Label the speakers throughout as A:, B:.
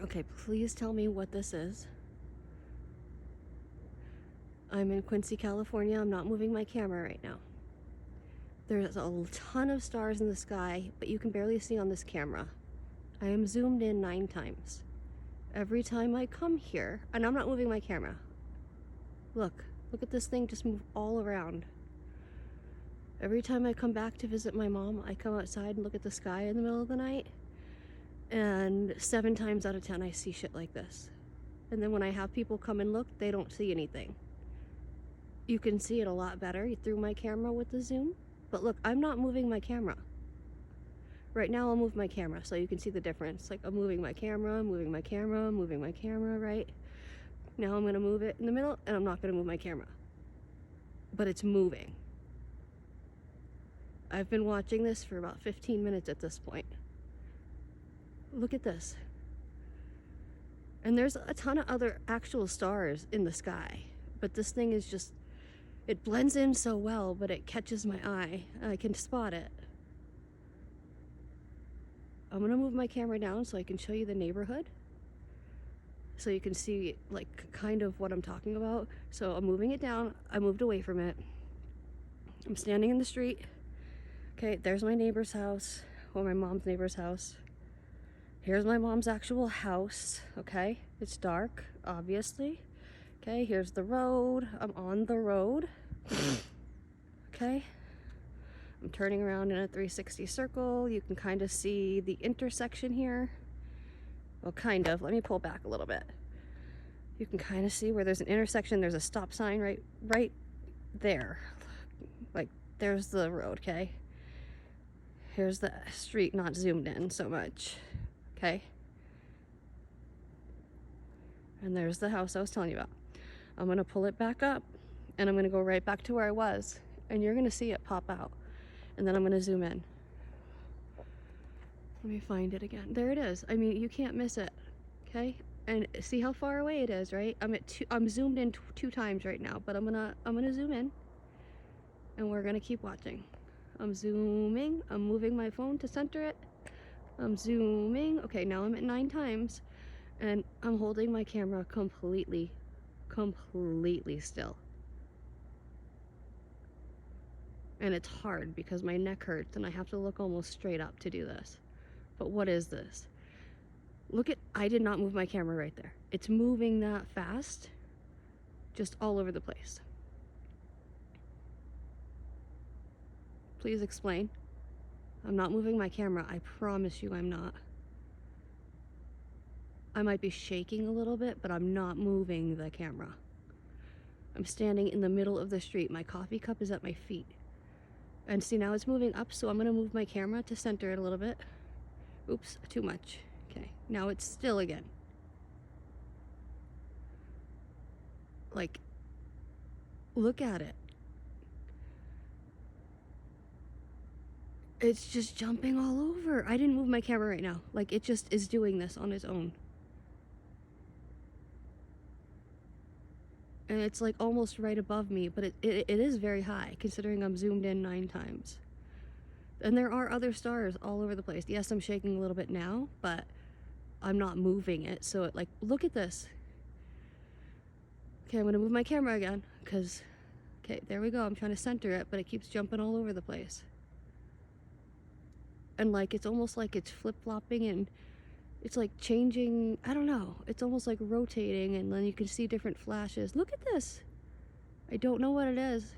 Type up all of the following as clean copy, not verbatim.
A: Okay, please tell me what this is. I'm in Quincy, California. I'm not moving my camera right now. There's a ton of stars in the sky, but you can barely see on this camera. I am zoomed in 9 times. Every time I come here, and I'm not moving my camera. Look at this thing just move all around. Every time I come back to visit my mom, I come outside and look at the sky in the middle of the night, and 7 times out of 10 I see shit like this. And then when I have people come and look, they don't see anything. You can see it a lot better through my camera with the zoom, but look, I'm not moving my camera. Right now I'll move my camera so you can see the difference. Like I'm moving my camera, moving my camera, moving my camera, right? Now I'm gonna move it in the middle and I'm not gonna move my camera. But it's moving. I've been watching this for about 15 minutes at this point. Look at this. And there's a ton of other actual stars in the sky, but this thing is just, it blends in so well, but it catches my eye. I can spot it. I'm gonna move my camera down so I can show you the neighborhood. So you can see like kind of what I'm talking about. So I'm moving it down. I moved away from it. I'm standing in the street. Okay, there's my neighbor's house, or my mom's neighbor's house. Here's my mom's actual house, okay? It's dark, obviously. Okay, here's the road. I'm on the road. Okay. I'm turning around in a 360 circle. You can kind of see the intersection here. Well, kind of. Let me pull back a little bit. You can kind of see where there's an intersection. There's a stop sign right there. Like, there's the road, okay? Here's the street, not zoomed in so much. Okay? And there's the house I was telling you about. I'm gonna pull it back up and I'm gonna go right back to where I was, and you're gonna see it pop out. And then I'm gonna zoom in. Let me find it again. There it is. I mean, you can't miss it. Okay? And see how far away it is, right? I'm zoomed in 2 times right now, but I'm gonna zoom in and we're gonna keep watching. I'm zooming. I'm moving my phone to center it. I'm zooming. Okay, now I'm at 9 times and I'm holding my camera completely still. And it's hard because my neck hurts and I have to look almost straight up to do this. But what is this? Look at, I did not move my camera right there. It's moving that fast, just all over the place. Please explain. I'm not moving my camera. I promise you I'm not. I might be shaking a little bit, but I'm not moving the camera. I'm standing in the middle of the street. My coffee cup is at my feet. And see, now it's moving up, so I'm gonna move my camera to center it a little bit. Oops, too much. Okay, now it's still again. Like, look at it. It's just jumping all over. I didn't move my camera right now. Like, it just is doing this on its own. And it's like almost right above me, but it is very high considering I'm zoomed in 9 times. And there are other stars all over the place. Yes, I'm shaking a little bit now, but I'm not moving it. So it, like, look at this. Okay, I'm gonna move my camera again because, okay, there we go. I'm trying to center it, but it keeps jumping all over the place. And like, it's almost like it's flip-flopping and it's like changing, I don't know. It's almost like rotating and then you can see different flashes. Look at this. I don't know what it is.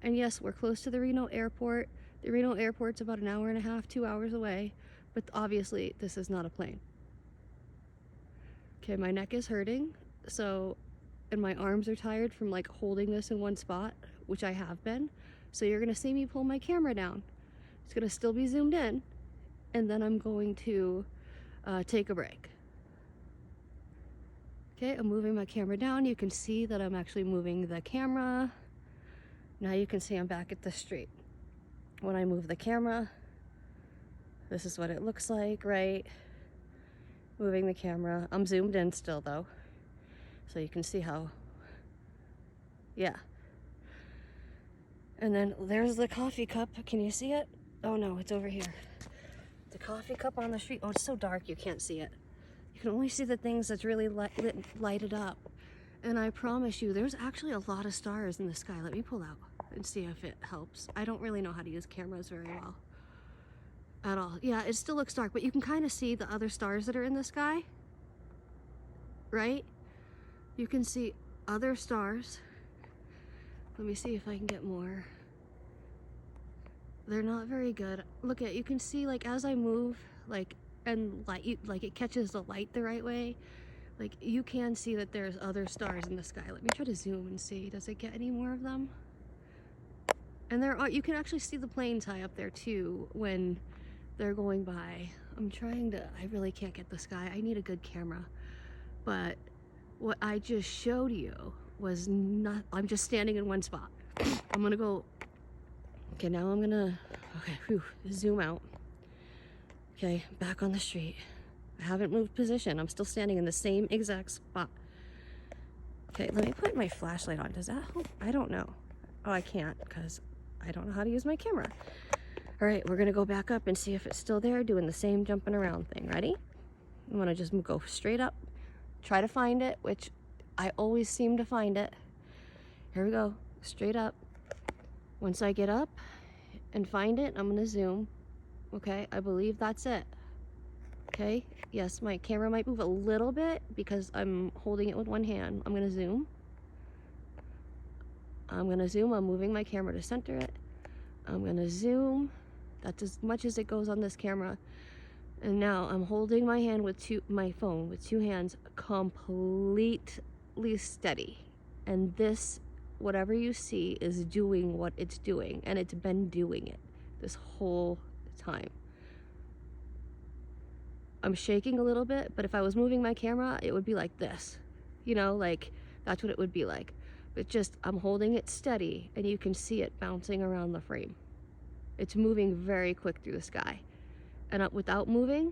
A: And yes, we're close to the Reno airport. The Reno airport's about 1.5 hours, 2 hours away, but obviously this is not a plane. Okay, my neck is hurting, so, and my arms are tired from like holding this in one spot, which I have been. So you're gonna see me pull my camera down. It's gonna still be zoomed in, and then I'm going to take a break. Okay, I'm moving my camera down. You can see that I'm actually moving the camera. Now you can see I'm back at the street. When I move the camera, this is what it looks like, right? Moving the camera. I'm zoomed in still though, so you can see how, yeah. And then there's the coffee cup. Can you see it? Oh no, it's over here. The coffee cup on the street. Oh, it's so dark you can't see it. You can only see the things that's really lighted up. And I promise you, there's actually a lot of stars in the sky. Let me pull out and see if it helps. I don't really know how to use cameras very well at all. Yeah, it still looks dark, but you can kind of see the other stars that are in the sky, right? You can see other stars. Let me see if I can get more. They're not very good. Look at, you can see like as I move, like, and light, like it catches the light the right way. Like you can see that there's other stars in the sky. Let me try to zoom and see. Does it get any more of them? And there are, you can actually see the planes high up there too when they're going by. I'm trying to, I really can't get the sky. I need a good camera. But what I just showed you was not, I'm just standing in one spot. I'm gonna go, okay, now I'm gonna, okay, whew, zoom out. Okay, back on the street. I haven't moved position. I'm still standing in the same exact spot. Okay, let me put my flashlight on. Does that help? I don't know. Oh, I can't because I don't know how to use my camera. All right, we're gonna go back up and see if it's still there, doing the same jumping around thing. Ready? I'm gonna just go straight up, try to find it, which I always seem to find it. Here we go, straight up. Once I get up and find it, I'm gonna zoom. Okay, I believe that's it. Okay, yes, my camera might move a little bit because I'm holding it with one hand. I'm gonna zoom. I'm gonna zoom, I'm moving my camera to center it. I'm gonna zoom. That's as much as it goes on this camera. And now I'm holding my hand with my phone with two hands completely steady. And this, whatever you see, is doing what it's doing. And it's been doing it this whole time. I'm shaking a little bit, but if I was moving my camera, it would be like this. You know, like that's what it would be like. But just, I'm holding it steady and you can see it bouncing around the frame. It's moving very quick through the sky. And without moving,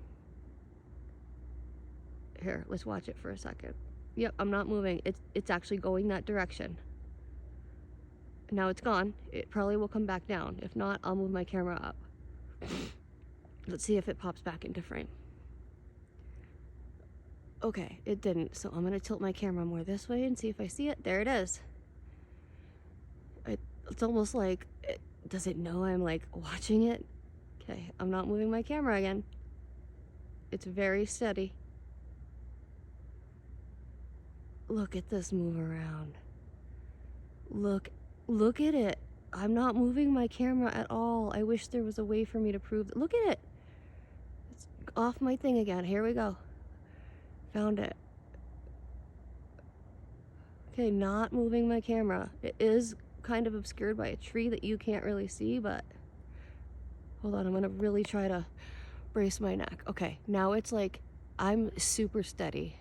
A: here, let's watch it for a second. Yep, I'm not moving. It's actually going that direction. Now it's gone. It probably will come back down. If not, I'll move my camera up. Let's see if it pops back into frame. Okay, it didn't. So I'm gonna tilt my camera more this way and see if I see it. There it is. It's almost like, does it know I'm like watching it? Okay, I'm not moving my camera again. It's very steady. Look at this move around. Look at it. I'm not moving my camera at all. I wish there was a way for me to prove that. Look at it. It's off my thing again. Here we go. Found it. Okay, not moving my camera. It is kind of obscured by a tree that you can't really see, but hold on, I'm gonna really try to brace my neck. Okay, now it's like I'm super steady.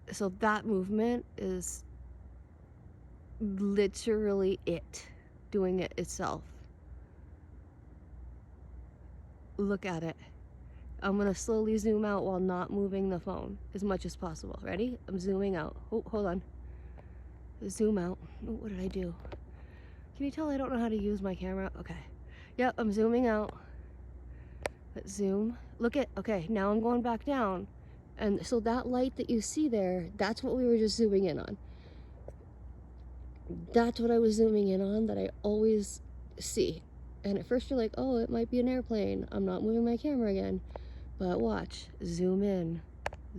A: So that movement is literally it doing it itself. Look at it. I'm gonna slowly zoom out while not moving the phone as much as possible. Ready? I'm zooming out. Oh, hold on. Zoom out. Oh, what did I do? Can you tell I don't know how to use my camera? Okay. Yep, I'm zooming out. Let's zoom. Look at, okay, now I'm going back down. And so that light that you see there, that's what we were just zooming in on. That's what I was zooming in on that I always see. And at first you're like, oh, it might be an airplane. I'm not moving my camera again. But watch, zoom in,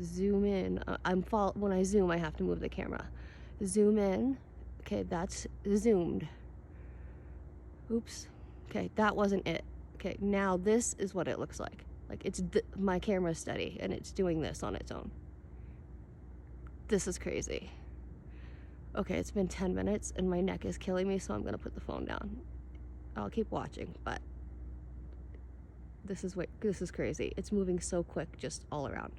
A: zoom in. When I zoom, I have to move the camera. Zoom in. Okay, that's zoomed. Oops. Okay, that wasn't it. Okay, now this is what it looks like. Like it's my camera's steady and it's doing this on its own. This is crazy. Okay, it's been 10 minutes and my neck is killing me, so I'm gonna put the phone down. I'll keep watching, but this is crazy. It's moving so quick just all around.